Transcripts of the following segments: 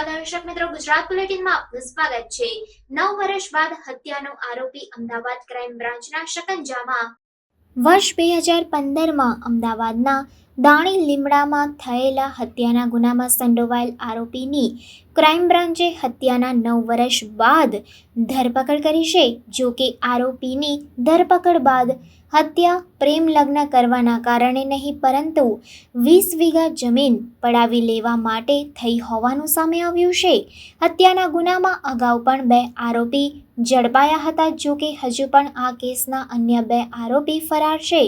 નમસ્કાર દર્શક મિત્રો, ગુજરાત બુલેટિનમાં આપનું સ્વાગત છે। 9 વર્ષ બાદ હત્યાનો આરોપી અમદાવાદ ક્રાઇમ બ્રાન્ચના શકંજામાં। વર્ષ 2015માં અમદાવાદના દાણી લીમડામાં થયેલા હત્યાના ગુનામાં સંડોવાયેલ આરોપીની ક્રાઇમ બ્રાન્ચે હત્યાના 9 વર્ષ બાદ ધરપકડ કરી છે। જો કે આરોપીની ધરપકડ બાદ હત્યા પ્રેમ લગ્ન કરવાના કારણે નહીં પરંતુ 20 વીઘા જમીન પડાવી લેવા માટે થઈ હોવાનું સામે આવ્યું છે। હત્યાના ગુનામાં અગાઉ પણ 2 આરોપી ઝડપાયા હતા। જો કે હજુ પણ આ કેસના અન્ય 2 આરોપી ફરાર છે।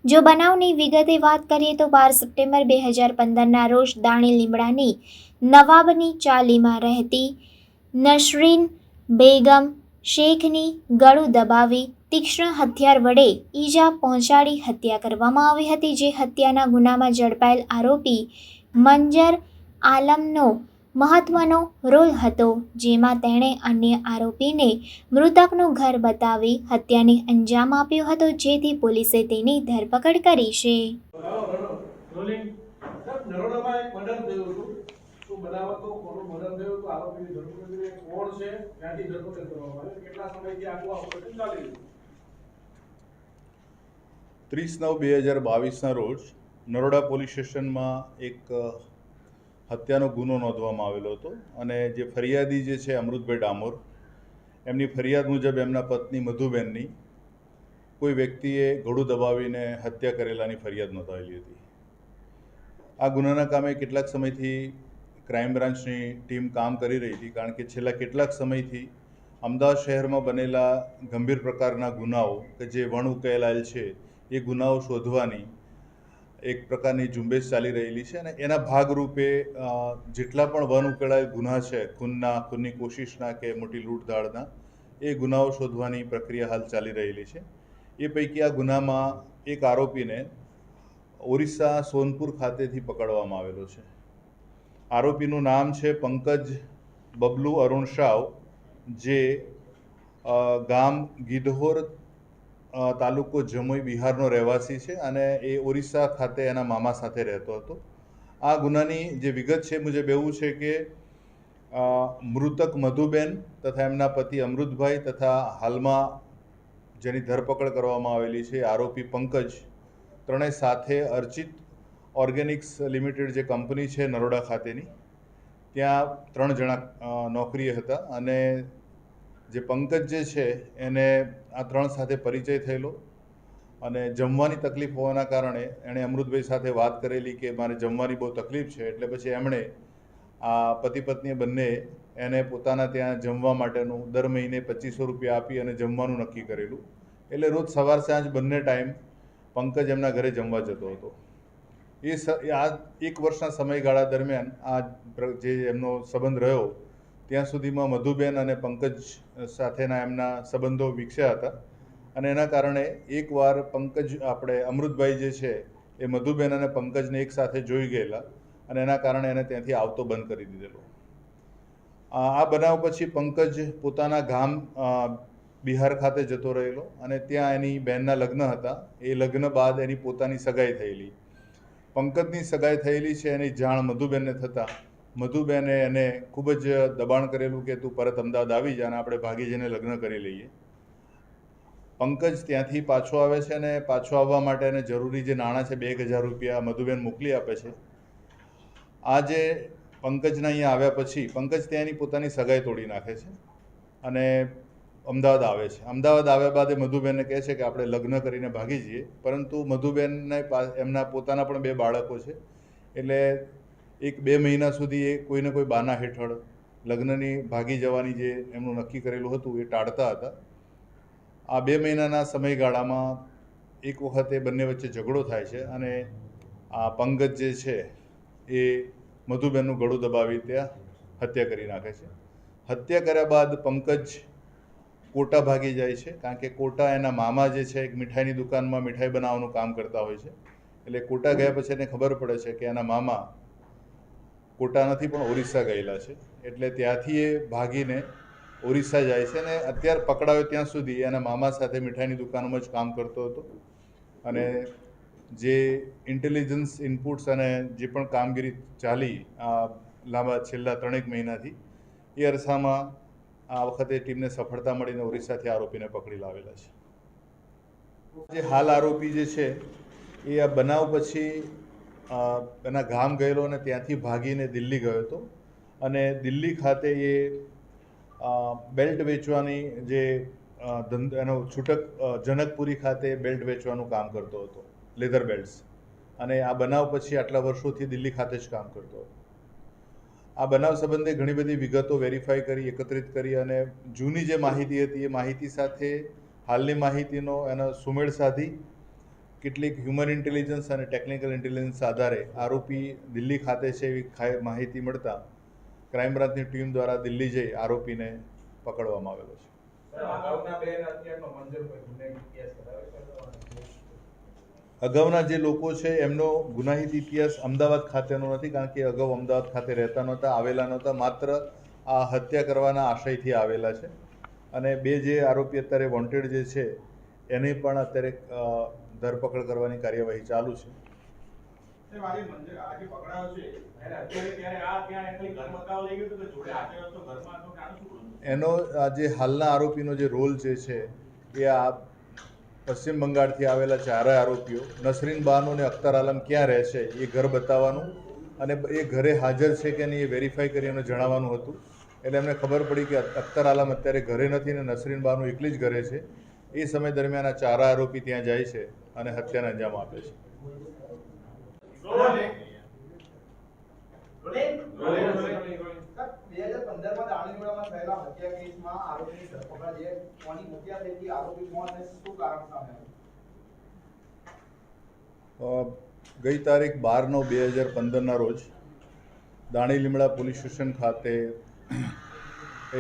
જો બનાવની વિગતે વાત કરીએ તો 12 સપ્ટેમ્બર 2015ના રોજ દાણી લીમડાની નવાબની ચાલીમાં રહેતી નસરીન બેગમ શેખની ગળું દબાવી તીક્ષ્ણ હથિયાર વડે ઈજા પહોંચાડી હત્યા કરવામાં આવી હતી। જે હત્યાના ગુનામાં ઝડપાયેલ આરોપી મંજર આલમનો મહત્વનો રોલ હતો, જેમાં તેણે અન્ય આરોપીને મૃતકનું ઘર બતાવી હત્યાને અંજામ આપ્યો હતો, જેથી પોલીસે તેની ધરપકડ કરી છે। ત્રીસ 9/2022ના રોજ નરોડા પોલીસ સ્ટેશનમાં એક હત્યાનો ગુનો નોંધવામાં આવેલો હતો અને જે ફરિયાદી જે છે અમૃતભાઈ ડામોર, એમની ફરિયાદ મુજબ એમના પત્ની મધુબેનની કોઈ વ્યક્તિએ ગળું દબાવીને હત્યા કરેલાની ફરિયાદ નોંધાવેલી હતી। આ ગુનાના કામે કેટલાક સમયથી ક્રાઇમ બ્રાન્ચની ટીમ કામ કરી રહી હતી, કારણ કે છેલ્લા કેટલાક સમયથી અમદાવાદ શહેરમાં બનેલા ગંભીર પ્રકારના ગુનાઓ કે જે વણ ઉકેલાયેલ છે એ ગુનાઓ શોધવાની એક પ્રકારની ઝુંબેશ ચાલી રહેલી છે અને એના ભાગરૂપે જેટલા પણ વન ઉકેલાયેલ ગુના છે, ખૂનની કોશિશના કે મોટી લૂંટધાડના, એ ગુનાઓ શોધવાની પ્રક્રિયા હાલ ચાલી રહેલી છે। એ પૈકી આ ગુનામાં એક આરોપીને ઓરિસ્સા સોનપુર ખાતેથી પકડવામાં આવેલો છે। આરોપીનું નામ છે પંકજ બબલુ અરુણ શાવ, જે ગામ ગિધોર તાલુકો જમોઈ બિહારનો રહેવાસી છે અને એ ઓરિસ્સા ખાતે એના મામા સાથે રહેતો હતો। આ ગુનાની જે વિગત છે મુજબ એવું છે કે મૃતક મધુબેન તથા એમના પતિ અમૃતભાઈ તથા હાલમાં જેની ધરપકડ કરવામાં આવેલી છે આરોપી પંકજ, ત્રણેય સાથે અર્ચિત ઓર્ગેનિક્સ લિમિટેડ જે કંપની છે નરોડા ખાતેની, ત્યાં 3 જણા નોકરીએ હતા અને જે પંકજ જે છે એને આ 3 સાથે પરિચય થયેલો અને જમવાની તકલીફ હોવાના કારણે એણે અમૃતભાઈ સાથે વાત કરેલી કે મારે જમવાની બહુ તકલીફ છે, એટલે પછી એમણે આ પતિ પત્ની બંને એને પોતાના ત્યાં જમવા માટેનું દર મહિને 2500 રૂપિયા આપી અને જમવાનું નક્કી કરેલું। એટલે રોજ સવાર સાંજ બંને ટાઈમ પંકજ એમના ઘરે જમવા જતો હતો। આ 1 વર્ષના સમયગાળા દરમિયાન આ જે એમનો સંબંધ રહ્યો ત્યાં સુધીમાં મધુબેન અને પંકજ સાથેના એમના સંબંધો વિકસ્યા હતા અને એના કારણે એકવાર અમૃતભાઈ જે છે એ મધુબેન અને પંકજને એક સાથે જોઈ ગયેલા અને એના કારણે એને ત્યાંથી આવતો બંધ કરી દીધેલો। આ બનાવ પછી પંકજ પોતાના ગામ બિહાર ખાતે જતો રહેલો અને ત્યાં એની બહેનના લગ્ન હતા। એ લગ્ન બાદ એની પોતાની સગાઈ થયેલી। પંકજની સગાઈ થયેલી છે એની જાણ મધુબેનને થતાં મધુબેને એને ખૂબ જ દબાણ કરેલું કે તું પરત અમદાવાદ આવી જા અને આપણે ભાગી જઈને લગ્ન કરી લઈએ। પંકજ ત્યાંથી પાછો આવે છે અને પાછો આવવા માટે એને જરૂરી જે નાણાં છે 2000 રૂપિયા મધુબેન મોકલી આપે છે। આ જે પંકજના અહીંયા આવ્યા પછી પંકજ ત્યાંની પોતાની સગાઈ તોડી નાખે છે અને અમદાવાદ આવે છે। અમદાવાદ આવ્યા બાદ એ મધુબેનને કહે છે કે આપણે લગ્ન કરીને ભાગી જઈએ, પરંતુ મધુબેનને એમના પોતાના પણ 2 બાળકો છે, એટલે 1-2 મહિના સુધી એ કોઈને કોઈ બહાના હેઠળ લગ્નની ભાગી જવાની જે એમનું નક્કી કરેલું હતું એ ટાળતા હતા। આ 2 મહિનાના સમયગાળામાં એક વખત એ બંને વચ્ચે ઝઘડો થાય છે અને આ પંકજ જે છે એ મધુબેનનું ગળું દબાવી ત્યાં હત્યા કરી નાખે છે। હત્યા કર્યા બાદ પંકજ કોટા ભાગી જાય છે, કારણ કે કોટા એના મામા જે છે એક મીઠાઈની દુકાનમાં મીઠાઈ બનાવવાનું કામ કરતા હોય છે। એટલે કોટા ગયા પછી એને ખબર પડે છે કે એના મામા કોટા નથી પણ ઓરિસ્સા ગયેલા છે, એટલે ત્યાંથી એ ભાગીને ઓરિસ્સા જાય છે અને અત્યારે પકડાયો ત્યાં સુધી એના મામા સાથે મીઠાઈની દુકાનોમાં જ કામ કરતો હતો અને જે ઇન્ટેલિજન્સ ઇનપુટ્સ અને જે પણ કામગીરી ચાલી આ છેલ્લા 3 મહિનાથી. એ અરસામાં આ વખતે ટીમને સફળતા મળીને ઓરિસ્સાથી આરોપીને પકડી લાવેલા છે. જે હાલ આરોપી જે છે એ આ બનાવ પછી એના ગામ ગયેલો અને ત્યાંથી ભાગીને દિલ્હી ગયો હતો અને દિલ્હી ખાતે એ બેલ્ટ વેચવાની જે એનો છૂટક જનકપુરી ખાતે બેલ્ટ વેચવાનું કામ કરતો હતો, લેધર બેલ્ટ્સ. અને આ બનાવ પછી આટલા વર્ષોથી દિલ્હી ખાતે જ કામ કરતો હતો. આ બનાવ સંબંધે ઘણી બધી વિગતો વેરીફાઈ કરી, એકત્રિત કરી અને જૂની જે માહિતી હતી એ માહિતી સાથે હાલની માહિતીનો એનો સુમેળ સાધી કેટલીક હ્યુમન ઇન્ટેલિજન્સ અને ટેકનિકલ ઇન્ટેલિજન્સ આધારે આરોપી દિલ્હી ખાતે છે એવી માહિતી મળતા ક્રાઇમ બ્રાન્ચની ટીમ દ્વારા દિલ્હી જઈ આરોપીને પકડવામાં આવેલો છે. અગાઉના જે લોકો છે એમનો ગુનાહિત ઇતિહાસ અમદાવાદ ખાતેનો નથી, કારણ કે અગાઉ અમદાવાદ ખાતે રહેતા નહોતા, આવેલા નહોતા, માત્ર આ હત્યા કરવાના આશયથી આવેલા છે. અને બે જે આરોપી અત્યારે વોન્ટેડ જે છે એની પણ અત્યારે ધરપકડ કરવાની કાર્યવાહી ચાલુ છે. એનો જે હાલના આરોપીનો જે રોલ જે છે એ આ પશ્ચિમ બંગાળથી આવેલા ચારેય આરોપીઓ નસરીન બાનો અને અખ્તર આલમ ક્યાં રહે છે એ ઘર બતાવવાનું અને એ ઘરે હાજર છે કે નહીં એ વેરીફાઈ કરી એમને જણાવવાનું હતું. એટલે એમને ખબર પડી કે અખ્તર આલમ અત્યારે ઘરે નથી ને નસરીન બાનો એકલી જ ઘરે છે. એ સમય દરમિયાન આ ચાર આરોપી ત્યાં જાય છે અને હત્યાને અંજામ આપે છે. 2015માં દાણીલીમડામાં થયેલા હત્યા કેસમાં આરોપીની ધરપકડ જે કોની હત્યા થઈ હતી, આરોપી કોણ અને શું કારણ સામે આવ્યું? ગઈ તારીખ 12/9/2015ના રોજ દાણીલીમડા પોલીસ સ્ટેશન ખાતે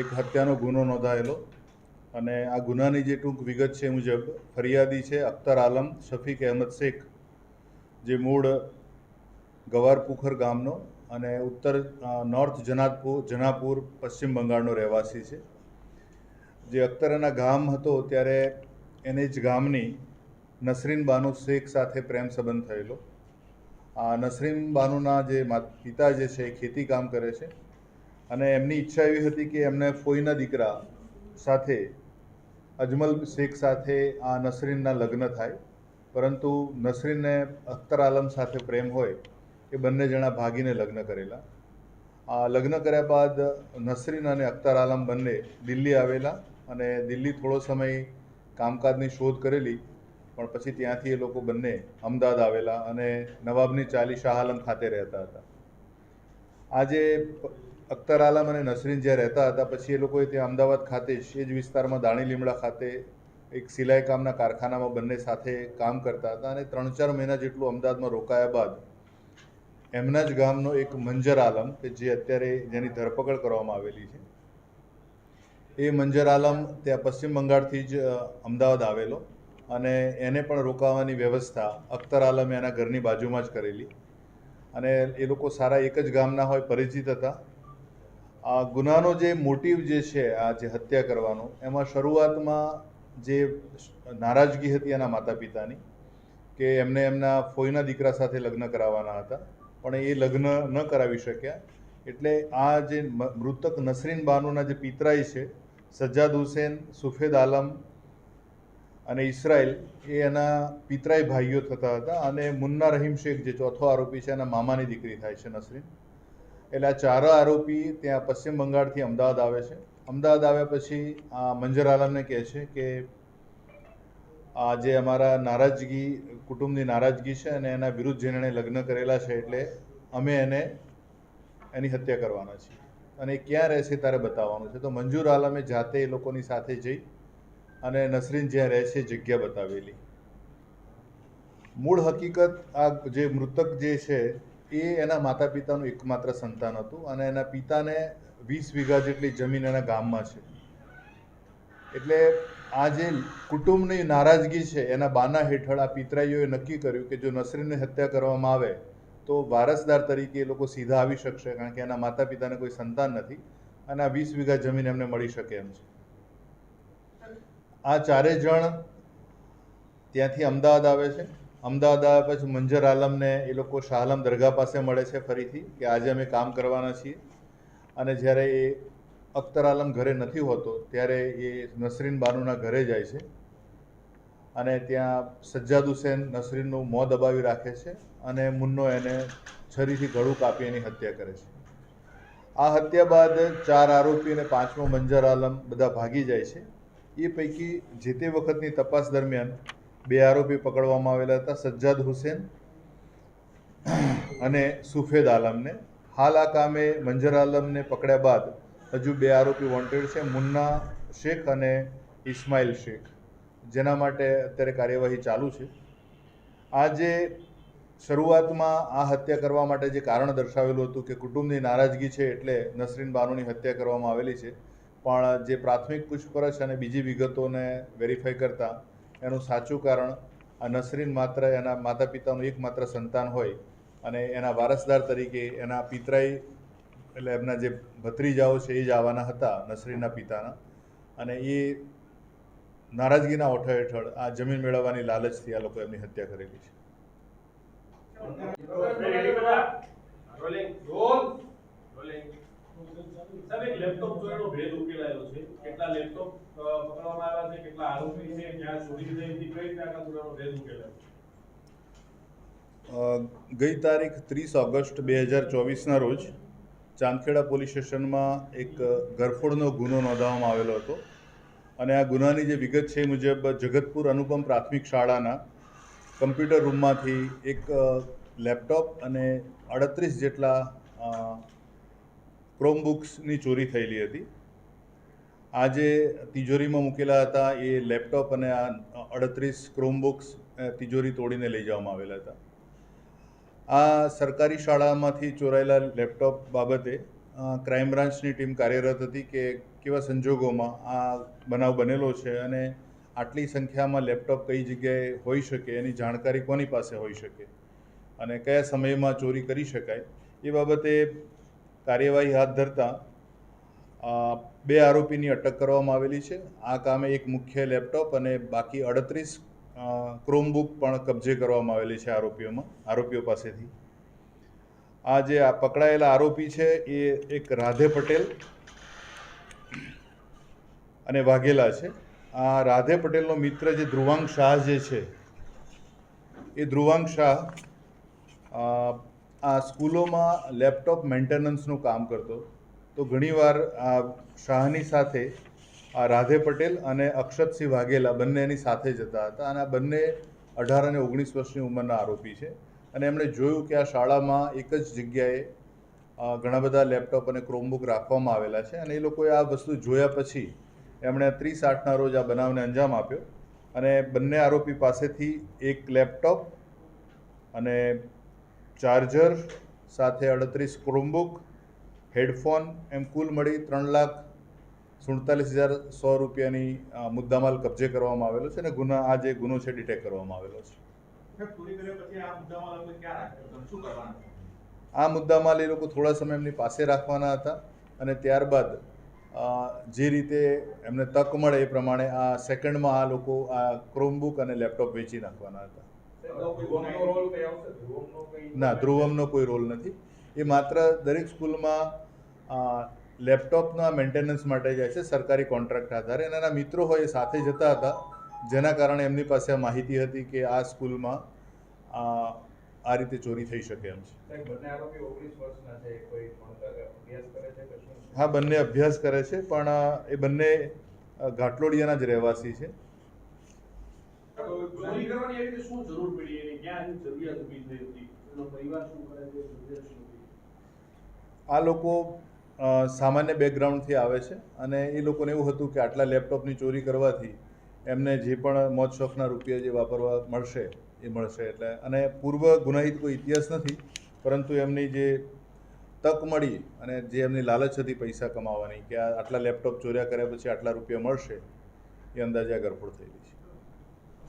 એક હત્યાનો ગુનો નોંધાયેલો અને આ ગુનાની જે ટૂંક વિગત છે મુજબ ફરિયાદી છે અખ્તર આલમ શફીક અહેમદ શેખ, જે મૂળ ગવારપુખર ગામનો અને ઉત્તર નોર્થ જનાપુર પશ્ચિમ બંગાળનો રહેવાસી છે. જે અખ્તર એના ગામ હતો ત્યારે એને જ ગામની નસરીન બાનુ શેખ સાથે પ્રેમ સંબંધ થયેલો. આ નસરીન બાનુના જે પિતા જે છે એ ખેતી કામ કરે છે અને એમની ઈચ્છા એવી હતી કે એમને ફોઈના દીકરા સાથે અજમલ શેખ સાથે આ નસરીનના લગ્ન થાય, પરંતુ નસરીનને અખ્તર આલમ સાથે પ્રેમ હોય એ બંને જણા ભાગીને લગ્ન કરેલા. આ લગ્ન કર્યા બાદ નસરીન અને અખ્તર આલમ બંને દિલ્હી આવેલા અને દિલ્હી થોડો સમય કામકાજની શોધ કરેલી, પણ પછી ત્યાંથી એ લોકો બંને અમદાવાદ આવેલા અને નવાબની ચાલી શાહ આલમ ખાતે રહેતા હતા. આજે અખ્તર આલમ અને નસરીન જ્યાં રહેતા હતા પછી એ લોકોએ ત્યાં અમદાવાદ ખાતે જ એ જ વિસ્તારમાં દાણીલીમડા ખાતે એક સિલાઈ કામના કારખાનામાં બંને સાથે કામ કરતા હતા અને 3-4 મહિના જેટલું અમદાવાદમાં રોકાયા બાદ એમના જ ગામનો એક મંજર આલમ કે જે અત્યારે જેની ધરપકડ કરવામાં આવેલી છે, એ મંજર આલમ ત્યાં પશ્ચિમ બંગાળથી જ અમદાવાદ આવેલો અને એને પણ રોકાવાની વ્યવસ્થા અખ્તર આલમે એના ઘરની બાજુમાં જ કરેલી અને એ લોકો સારા એક જ ગામના હોય, પરિચિત હતા. આ ગુનાનો જે મોટિવ જે છે આ જે હત્યા કરવાનો, એમાં શરૂઆતમાં જે નારાજગી હતી એના માતા પિતાની કે એમને એમના ફોઈના દીકરા સાથે લગ્ન કરાવવાના હતા પણ એ લગ્ન ન કરાવી શક્યા. એટલે આ જે મૃતક નસરીન બાનુના જે પિતરાઈ છે સજ્જાદ હુસેન, સુફેદ આલમ અને ઇસરાઇલ, એ એના પિતરાઈ ભાઈઓ થતા હતા અને મુન્ના રહીમ શેખ જે ચોથો આરોપી છે એના મામાની દીકરી થાય છે નસરીન. એટલે આ ચાર આરોપી ત્યાં પશ્ચિમ બંગાળથી અમદાવાદ આવે છે. અમદાવાદ આવ્યા પછી આ મંજર આલમને કહે છે કે આ જે અમારા નારાજગી, કુટુંબની નારાજગી છે અને એના વિરુદ્ધ જેને એણે લગ્ન કરેલા છે એટલે અમે એની હત્યા કરવાના છીએ અને ક્યાં રહેશે તારે બતાવવાનું છે. તો મંજૂર આલમે જાતે એ લોકોની સાથે જઈ અને નસરીન જ્યાં રહે છે જગ્યા બતાવેલી. મૂળ હકીકત આ જે મૃતક જે છે એ એના માતા પિતાનું એકમાત્ર સંતાન હતું અને એના પિતાને 20 વીઘા જેટલી જમીન એના ગામમાં છે. એટલે આ જે કુટુંબની નારાજગી છે એના બાના હેઠળ આ પિતરાઈઓએ નક્કી કર્યું કે જો નસરીનની હત્યા કરવામાં આવે તો વારસદાર તરીકે એ લોકો સીધા આવી શકશે, કારણ કે એના માતા પિતાને કોઈ સંતાન નથી અને આ 20 વીઘા જમીન એમને મળી શકે એમ છે. આ ચારે જણ ત્યાંથી અમદાવાદ આવે છે અમદાવાદ આવ્યા પછી મંજર આલમને એ લોકો શાહ આલમ દરગાહ પાસે મળે છે ફરીથી કે આજે અમે કામ કરવાના છીએ. અને જ્યારે એ અખ્તર આલમ ઘરે નથી હોતો ત્યારે એ નસરીન બાનુના ઘરે જાય છે અને ત્યાં સજ્જાદ હુસેન નસરીનનું મોં દબાવી રાખે છે અને મુન્નો એને છરીથી ગળું કાપી એની હત્યા કરે છે. આ હત્યા બાદ 4 આરોપી અને 5મો મંજર આલમ બધા ભાગી જાય છે. એ પૈકી જે તે વખતની તપાસ દરમિયાન 2 આરોપી પકડવામાં આવેલા હતા, સજ્જાદ હુસેન અને સુફેદ આલમને. હાલ આ કામે મંજર આલમને પકડ્યા બાદ હજુ 2 આરોપી વોન્ટેડ છે, મુન્ના શેખ અને ઇસ્માઇલ શેખ, જેના માટે અત્યારે કાર્યવાહી ચાલુ છે. આજે શરૂઆતમાં આ હત્યા કરવા માટે જે કારણ દર્શાવેલું હતું કે કુટુંબની નારાજગી છે એટલે નસરીન બાનુની હત્યા કરવામાં આવેલી છે, પણ જે પ્રાથમિક પૂછપરછ અને બીજી વિગતોને વેરીફાઈ કરતાં એનું સાચું કારણ આ નસરીન માત્ર એના માતા પિતાનું એકમાત્ર સંતાન હોય અને એના વારસદાર તરીકે એના પિતરાઈ એટલે એમના જે ભત્રીજાઓ છે એ જ આવવાના હતા નસરીનના પિતાના, અને એ નારાજગીના ઓઠા હેઠળ આ જમીન મેળવવાની લાલચથી આ લોકો એમની હત્યા કરેલી છે. સાહેબ, એક લેપટોપ ચોરીનો ભેદ ઉકેલાયો છે. કેટલા લેપટોપ પકડવામાં આવ્યા છે, કેટલા આરોપી છે, ક્યાં ચોરી થઈ હતી, કઈ રીતે આખા ગુનાનો ભેદ ઉકેલાયો? ગઈ તારીખ 30 ઓગસ્ટ 2024ના રોજ ચાંદખેડા પોલીસ સ્ટેશનમાં એક ગરફોડનો ગુનો નોંધવામાં આવેલો હતો અને આ ગુનાની જે વિગત છે એ મુજબ જગતપુર અનુપમ પ્રાથમિક શાળાના કમ્પ્યુટર રૂમમાંથી એક લેપટોપ અને 38 જેટલા ક્રોમબુક્સની ચોરી થયેલી હતી. આ જે તિજોરીમાં મૂકેલા હતા એ લેપટોપ અને આ 38 ક્રોમબુક્સ તિજોરી તોડીને લઈ જવામાં આવેલા હતા. આ સરકારી શાળામાંથી ચોરાયેલા લેપટોપ બાબતે ક્રાઇમ બ્રાન્ચની ટીમ કાર્યરત હતી કે કેવા સંજોગોમાં આ બનાવ બનેલો છે અને આટલી સંખ્યામાં લેપટોપ કઈ જગ્યાએ હોઈ શકે, એની જાણકારી કોની પાસે હોઈ શકે અને કયા સમયમાં ચોરી કરી શકાય એ બાબતે કાર્યવાહી હાથ ધરતા 2 આરોપીની અટક કરવામાં આવેલી છે. આ કામે એક મુખ્ય લેપટોપ અને બાકી 38 ક્રોમબુક પણ કબજે કરવામાં આવેલી છે આરોપીઓ પાસેથી. આ જે આ પકડાયેલા આરોપી છે એ એક રાધે પટેલ અને વાઘેલા છે. આ રાધે પટેલનો મિત્ર જે ધ્રુવાંગ શાહ જે છે એ ધ્રુવાંગ શાહ આ સ્કૂલોમાં લેપટોપ મેન્ટેનન્સનું કામ કરતો. તો ઘણીવાર આ શાહની સાથે આ રાધે પટેલ અને અક્ષતસિંહ વાઘેલા બંને એની સાથે જતા હતા અને આ બંને 18 અને 19 વર્ષની ઉંમરના આરોપી છે અને એમણે જોયું કે આ શાળામાં એક જ જગ્યાએ ઘણા બધા લેપટોપ અને ક્રોમબુક રાખવામાં આવેલા છે અને એ લોકોએ આ વસ્તુ જોયા પછી એમણે 30/8ના રોજ આ બનાવને અંજામ આપ્યો અને બંને આરોપી પાસેથી એક લેપટોપ અને ચાર્જર સાથે 38 ક્રોમબુક, હેડફોન એમ કુલ મળી 3,47,100 રૂપિયાની મુદ્દામાલ કબજે કરવામાં આવેલો છે અને આ જે ગુનો છે ડિટેક્ટ કરવામાં આવેલો છે. ચોરી કર્યા પછી આ મુદ્દામાલ આપણે ક્યાં રાખ્યો, શું કરવાનું? આ મુદ્દામાલ એ લોકો થોડા સમય એમની પાસે રાખવાના હતા અને ત્યારબાદ જે રીતે એમને તક મળે એ પ્રમાણે આ સેકન્ડમાં આ લોકો આ ક્રોમબુક અને લેપટોપ વેચી નાખવાના હતા. ના, ધ્રુવમનો કોઈ રોલ નથી. એ માત્ર દરેક સ્કૂલમાં લેપટોપના મેન્ટેનન્સ માટે જાય છે સરકારી કોન્ટ્રાક્ટ આધારે અને એના મિત્રો હોય એ સાથે જતા હતા, જેના કારણે એમની પાસે માહિતી હતી કે આ સ્કૂલમાં આ રીતે ચોરી થઈ શકે એમ છે. હા, બંને અભ્યાસ કરે છે પણ એ બંને ઘાટલોડિયાના જ રહેવાસી છે. ચોરી કરવાની એવી રીતે શું જરૂર પડી, એની ક્યાં જરૂરિયાત ઊભી થઈ હતી, એનો પરિવાર શું કરે છે, જરૂરિયાત શું હતી? આ લોકો સામાન્ય બેકગ્રાઉન્ડથી આવે છે અને એ લોકોને એવું હતું કે આટલા લેપટોપની ચોરી કરવાથી એમને જે પણ મોજ શોખના રૂપિયા જે વાપરવા મળશે એ મળશે એટલે, અને પૂર્વ ગુનાહિત કોઈ ઇતિહાસ નથી, પરંતુ એમની જે તક મળી અને જે એમની લાલચ હતી પૈસા કમાવાની કે આટલા લેપટોપ ચોર્યા કર્યા પછી આટલા રૂપિયા મળશે એ અંદાજે આ ગરફોડ થયેલી છે.